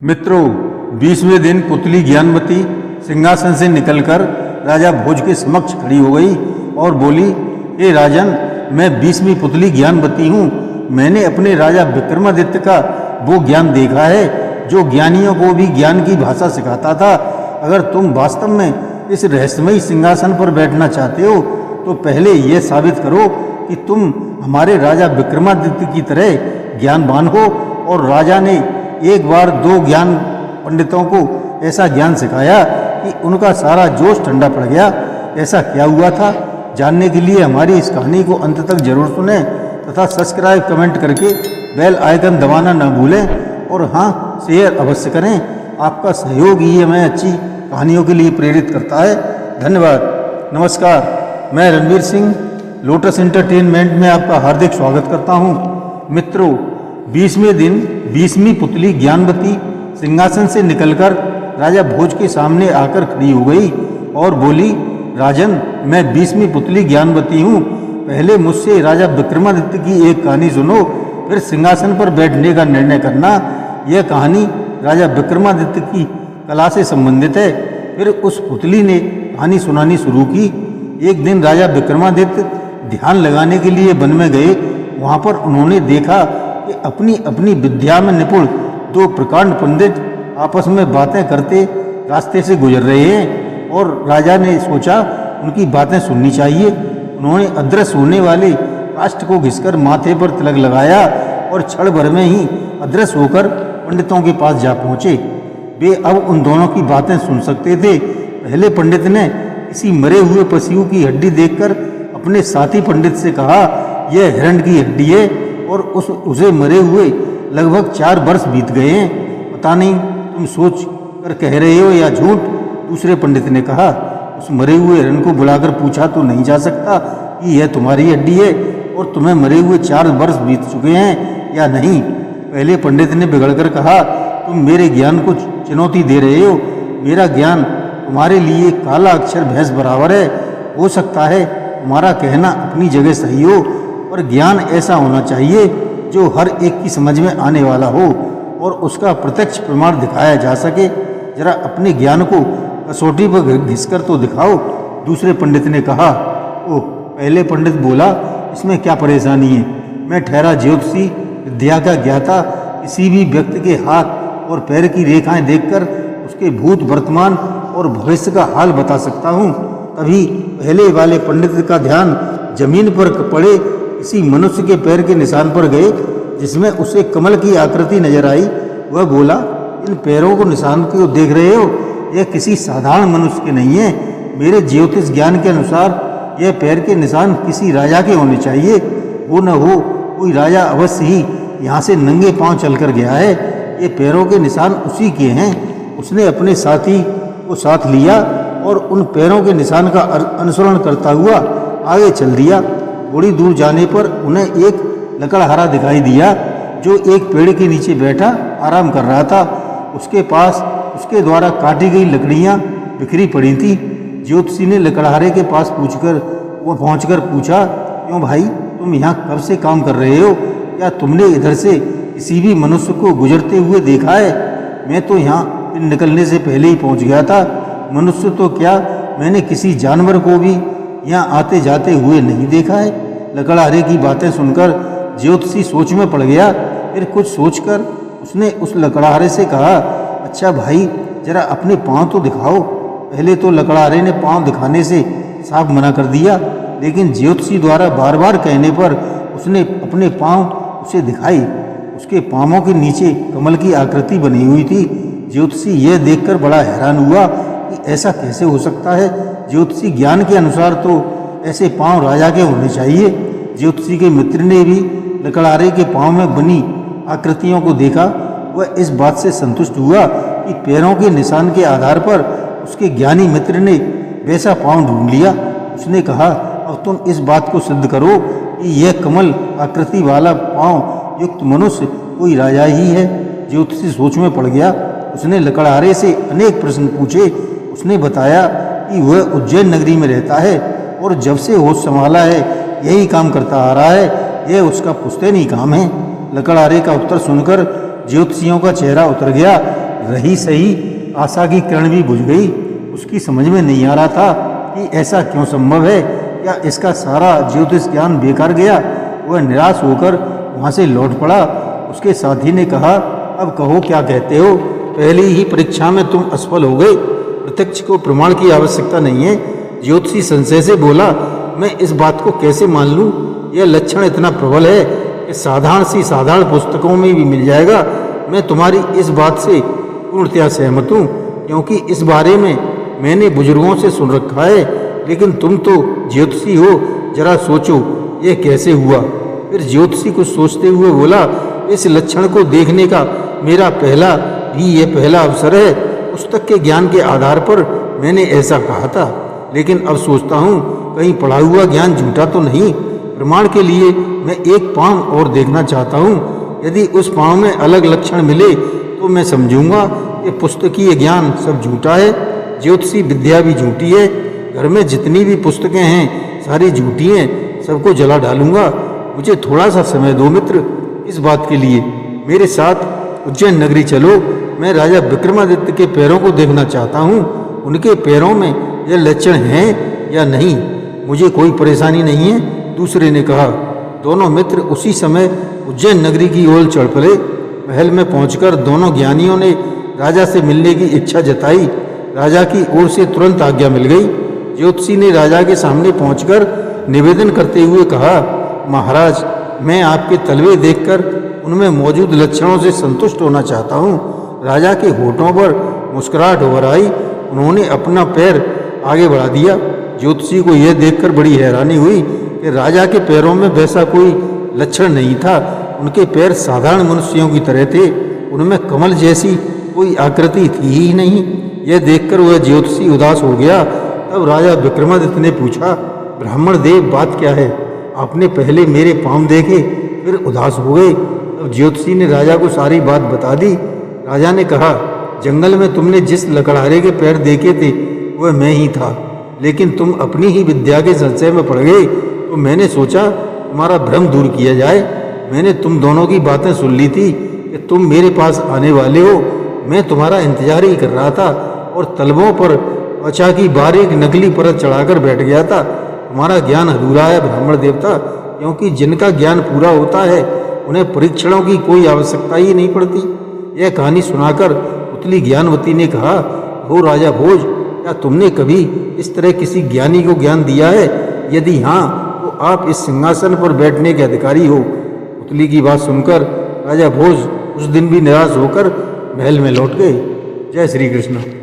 मित्रों, 20वें दिन पुतली ज्ञानवती सिंहासन से निकलकर राजा भोज के समक्ष खड़ी हो गई और बोली, हे राजन, मैं 20वीं पुतली ज्ञानवती हूँ। मैंने अपने राजा विक्रमादित्य का वो ज्ञान देखा है जो ज्ञानियों को भी ज्ञान की भाषा सिखाता था। अगर तुम वास्तव में इस रहस्यमयी सिंहासन पर बैठना चाहते हो तो पहले यह साबित करो कि तुम हमारे राजा विक्रमादित्य की तरह ज्ञानवान हो। और राजा ने एक बार दो ज्ञान पंडितों को ऐसा ज्ञान सिखाया कि उनका सारा जोश ठंडा पड़ गया। ऐसा क्या हुआ था, जानने के लिए हमारी इस कहानी को अंत तक जरूर सुनें तथा सब्सक्राइब कमेंट करके बेल आइकन दबाना न भूलें और हाँ, शेयर अवश्य करें। आपका सहयोग ही हमें अच्छी कहानियों के लिए प्रेरित करता है। धन्यवाद। नमस्कार, मैं रणवीर सिंह लोटस एंटरटेनमेंट में आपका हार्दिक स्वागत करता हूँ। मित्रों, 20वें दिन 20वीं पुतली ज्ञानवती सिंहासन से निकलकर राजा भोज के सामने आकर खड़ी हो गई और बोली, राजन, मैं 20वीं पुतली ज्ञानवती हूँ। पहले मुझसे राजा विक्रमादित्य की एक कहानी सुनो, फिर सिंहासन पर बैठने का निर्णय करना। यह कहानी राजा विक्रमादित्य की कला से संबंधित है। फिर उस पुतली ने कहानी सुनानी शुरू की। एक दिन राजा विक्रमादित्य ध्यान लगाने के लिए वन में गए। वहाँ पर उन्होंने देखा कि अपनी अपनी विद्या में निपुण दो प्रकांड पंडित आपस में बातें करते रास्ते से गुजर रहे हैं और राजा ने सोचा उनकी बातें सुननी चाहिए। उन्होंने अदृश्य होने वाले काष्ठ को घिसकर माथे पर तिलक लगाया और क्षण भर में ही अदृश्य होकर पंडितों के पास जा पहुँचे। वे अब उन दोनों की बातें सुन सकते थे। पहले पंडित ने किसी मरे हुए पशु की हड्डी देखकर अपने साथी पंडित से कहा, यह हिरण की हड्डी है और उसे मरे हुए लगभग 4 वर्ष बीत गए हैं। पता नहीं तुम सोच कर कह रहे हो या झूठ। दूसरे पंडित ने कहा, उस मरे हुए हिरण को बुलाकर पूछा तो नहीं जा सकता कि यह तुम्हारी हड्डी है और तुम्हें मरे हुए 4 वर्ष बीत चुके हैं या नहीं। पहले पंडित ने बिगड़कर कहा, तुम मेरे ज्ञान को चुनौती दे रहे हो। मेरा ज्ञान तुम्हारे लिए काला अक्षर भैंस बराबर है। हो सकता है तुम्हारा कहना अपनी जगह सही हो, पर ज्ञान ऐसा होना चाहिए जो हर एक की समझ में आने वाला हो और उसका प्रत्यक्ष प्रमाण दिखाया जा सके। जरा अपने ज्ञान को कसौटी पर घिसकर तो दिखाओ। दूसरे पंडित ने कहा। ओह, पहले पंडित बोला, इसमें क्या परेशानी है। मैं ठहरा ज्योतिषी, विद्या का ज्ञाता। किसी भी व्यक्ति के हाथ और पैर की रेखाएं देखकर उसके भूत, वर्तमान और भविष्य का हाल बता सकता हूँ। तभी पहले वाले पंडित का ध्यान जमीन पर पड़े किसी मनुष्य के पैर के निशान पर गए जिसमें उसे कमल की आकृति नजर आई। वह बोला, इन पैरों को निशान को देख रहे हो, यह किसी साधारण मनुष्य के नहीं है। मेरे ज्योतिष ज्ञान के अनुसार यह पैर के निशान किसी राजा के होने चाहिए। वो न हो कोई राजा अवश्य ही यहाँ से नंगे पांव चलकर गया है। ये पैरों के निशान उसी के हैं। उसने अपने साथी को साथ लिया और उन पैरों के निशान का अनुसरण करता हुआ आगे चल दिया। थोड़ी दूर जाने पर उन्हें एक लकड़हारा दिखाई दिया जो एक पेड़ के नीचे बैठा आराम कर रहा था। उसके पास उसके द्वारा काटी गई लकड़ियां बिखरी पड़ी थी। ज्योतिषी ने लकड़हारे के पास पहुंचकर पूछा, क्यों भाई, तुम यहाँ कब से काम कर रहे हो? क्या तुमने इधर से किसी भी मनुष्य को गुजरते हुए देखा है? मैं तो यहाँ दिन निकलने से पहले ही पहुँच गया था। मनुष्य तो क्या, मैंने किसी जानवर को भी यहाँ आते जाते हुए नहीं देखा है। लकड़हारे की बातें सुनकर ज्योतिषी सोच में पड़ गया। फिर कुछ सोचकर उसने उस लकड़हारे से कहा, अच्छा भाई, जरा अपने पाँव तो दिखाओ। पहले तो लकड़हारे ने पाँव दिखाने से साफ मना कर दिया, लेकिन ज्योतिषी द्वारा बार बार कहने पर उसने अपने पाँव उसे दिखाई। उसके पाँवों के नीचे कमल की आकृति बनी हुई थी। ज्योतिषी यह देखकर बड़ा हैरान हुआ कि ऐसा कैसे हो सकता है। ज्योतिषी ज्ञान के अनुसार तो ऐसे पांव राजा के होने चाहिए। ज्योतिषी के मित्र ने भी लकड़हारे के पांव में बनी आकृतियों को देखा। वह इस बात से संतुष्ट हुआ कि पैरों के निशान के आधार पर उसके ज्ञानी मित्र ने वैसा पांव ढूंढ लिया। उसने कहा, अब तुम इस बात को सिद्ध करो कि यह कमल आकृति वाला पांव युक्त मनुष्य कोई राजा ही है। ज्योतिषी सोच में पड़ गया। उसने लकड़हारे से अनेक प्रश्न पूछे। उसने बताया कि वह उज्जैन नगरी में रहता है और जब से होश संभाला है यही काम करता आ रहा है। यह उसका पुश्तैनी काम है। लकड़हारे का उत्तर सुनकर ज्योतिषियों का चेहरा उतर गया। रही सही आशा की किरण भी बुझ गई। उसकी समझ में नहीं आ रहा था कि ऐसा क्यों संभव है। क्या इसका सारा ज्योतिष ज्ञान बेकार गया। वह निराश होकर वहाँ से लौट पड़ा। उसके साथी ने कहा, अब कहो क्या कहते हो। पहली ही परीक्षा में तुम असफल हो गए। प्रत्यक्ष को प्रमाण की आवश्यकता नहीं है। ज्योतिषी संशय से बोला, मैं इस बात को कैसे मान लूँ। यह लक्षण इतना प्रबल है कि साधारण पुस्तकों में भी मिल जाएगा। मैं तुम्हारी इस बात से पूर्णतया सहमत हूँ, क्योंकि इस बारे में मैंने बुजुर्गों से सुन रखा है। लेकिन तुम तो ज्योतिषी हो, जरा सोचो ये कैसे हुआ। फिर ज्योतिषी कुछ सोचते हुए बोला, इस लक्षण को देखने का मेरा पहला अवसर है। पुस्तक के ज्ञान के आधार पर मैंने ऐसा कहा था, लेकिन अब सोचता हूँ कहीं पढ़ा हुआ ज्ञान झूठा तो नहीं। प्रमाण के लिए मैं एक पाँव और देखना चाहता हूँ। यदि उस पाँव में अलग लक्षण मिले तो मैं समझूंगा कि पुस्तकीय ज्ञान सब झूठा है, ज्योतिषी विद्या भी झूठी है। घर में जितनी भी पुस्तकें हैं सारी झूठी हैं, सबको जला डालूंगा। मुझे थोड़ा सा समय दो मित्र, इस बात के लिए मेरे साथ उज्जैन नगरी चलो। मैं राजा विक्रमादित्य के पैरों को देखना चाहता हूँ। उनके पैरों में यह लक्षण हैं या नहीं, मुझे कोई परेशानी नहीं है। दूसरे ने कहा। दोनों मित्र उसी समय उज्जैन नगरी की ओर चढ़ पड़े। महल में पहुंचकर दोनों ज्ञानियों ने राजा से मिलने की इच्छा जताई। राजा की ओर से तुरंत आज्ञा मिल गई। ज्योतिषी ने राजा के सामने पहुंचकर निवेदन करते हुए कहा, महाराज, मैं आपके तलवे देखकर उनमें मौजूद लक्षणों से संतुष्ट होना चाहता हूँ। राजा के होठों पर मुस्कुराहट उभर आई। उन्होंने अपना पैर आगे बढ़ा दिया। ज्योतिषी को यह देखकर बड़ी हैरानी हुई कि राजा के पैरों में वैसा कोई लक्षण नहीं था। उनके पैर साधारण मनुष्यों की तरह थे, उनमें कमल जैसी कोई आकृति थी ही नहीं। यह देखकर वह ज्योतिषी उदास हो गया। तब राजा विक्रमादित्य ने पूछा, ब्राह्मण देव, बात क्या है। आपने पहले मेरे पाँव देखे, फिर उदास हो गए। तब ज्योतिषी ने राजा को सारी बात बता दी। राजा ने कहा, जंगल में तुमने जिस लकड़हारे के पैर देखे थे वह मैं ही था, लेकिन तुम अपनी ही विद्या के संशय में पड़ गए, तो मैंने सोचा तुम्हारा भ्रम दूर किया जाए। मैंने तुम दोनों की बातें सुन ली थी कि तुम मेरे पास आने वाले हो। मैं तुम्हारा इंतजार ही कर रहा था और तलवों पर त्वचा की बारीक नकली परत चढ़ाकर बैठ गया था। तुम्हारा ज्ञान अधूरा है ब्राह्मण देवता, क्योंकि जिनका ज्ञान पूरा होता है उन्हें परीक्षणों की कोई आवश्यकता ही नहीं पड़ती। यह कहानी सुनाकर पुतली ज्ञानवती ने कहा, हो राजा भोज, क्या तुमने कभी इस तरह किसी ज्ञानी को ज्ञान दिया है? यदि हाँ, तो आप इस सिंहासन पर बैठने के अधिकारी हो। पुतली की बात सुनकर राजा भोज उस दिन भी निराश होकर महल में लौट गए। जय श्री कृष्ण।